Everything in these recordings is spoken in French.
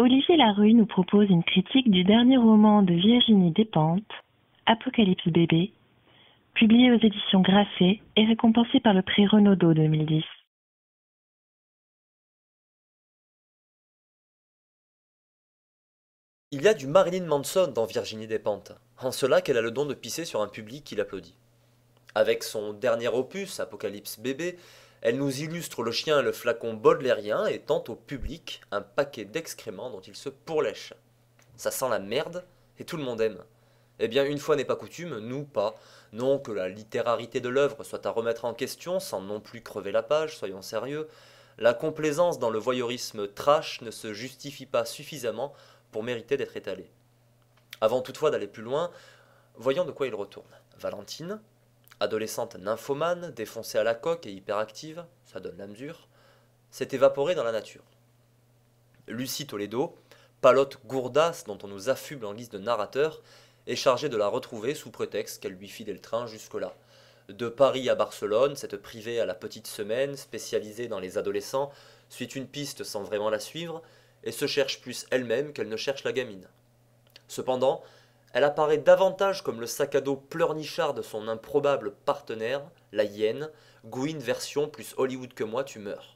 Olivier Larue nous propose une critique du dernier roman de Virginie Despentes, Apocalypse bébé, publié aux éditions Grasset et récompensé par le prix Renaudot 2010. Il y a du Marilyn Manson dans Virginie Despentes, en cela qu'elle a le don de pisser sur un public qui l'applaudit. Avec son dernier opus, Apocalypse bébé, elle nous illustre le chien et le flacon baudelairien et tente au public un paquet d'excréments dont il se pourlèche. Ça sent la merde et tout le monde aime. Eh bien, une fois n'est pas coutume, nous pas. Non que la littérarité de l'œuvre soit à remettre en question, sans non plus crever la page, soyons sérieux. La complaisance dans le voyeurisme trash ne se justifie pas suffisamment pour mériter d'être étalée. Avant toutefois d'aller plus loin, voyons de quoi il retourne. Valentine, adolescente nymphomane, défoncée à la coque et hyperactive, ça donne la mesure, s'est évaporée dans la nature. Lucie Toledo, palote gourdasse dont on nous affuble en guise de narrateur, est chargée de la retrouver sous prétexte qu'elle lui filait le train jusque-là. De Paris à Barcelone, cette privée à la petite semaine, spécialisée dans les adolescents, suit une piste sans vraiment la suivre, et se cherche plus elle-même qu'elle ne cherche la gamine. Cependant, elle apparaît davantage comme le sac à dos pleurnichard de son improbable partenaire, la hyène, Gwyn version plus Hollywood que moi, tu meurs.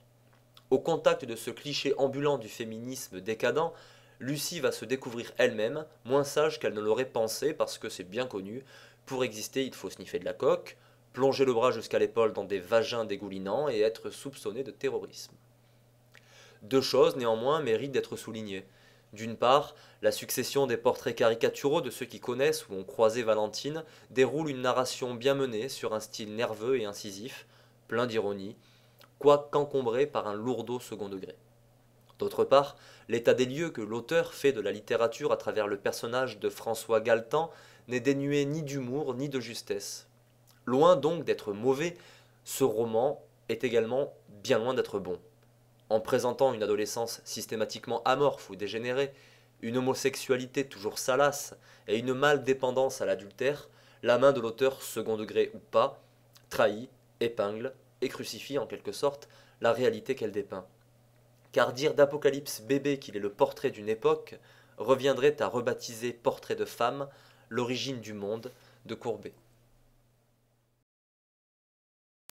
Au contact de ce cliché ambulant du féminisme décadent, Lucie va se découvrir elle-même, moins sage qu'elle ne l'aurait pensé parce que c'est bien connu, pour exister il faut sniffer de la coque, plonger le bras jusqu'à l'épaule dans des vagins dégoulinants et être soupçonné de terrorisme. Deux choses néanmoins méritent d'être soulignées. D'une part, la succession des portraits caricaturaux de ceux qui connaissent ou ont croisé Valentine déroule une narration bien menée sur un style nerveux et incisif, plein d'ironie, quoiqu'encombré par un lourdeau second degré. D'autre part, l'état des lieux que l'auteur fait de la littérature à travers le personnage de François Galtan n'est dénué ni d'humour ni de justesse. Loin donc d'être mauvais, ce roman est également bien loin d'être bon. En présentant une adolescence systématiquement amorphe ou dégénérée, une homosexualité toujours salace et une mâle dépendance à l'adultère, la main de l'auteur, second degré ou pas, trahit, épingle et crucifie en quelque sorte la réalité qu'elle dépeint. Car dire d'Apocalypse bébé qu'il est le portrait d'une époque reviendrait à rebaptiser portrait de femme l'origine du monde de Courbet.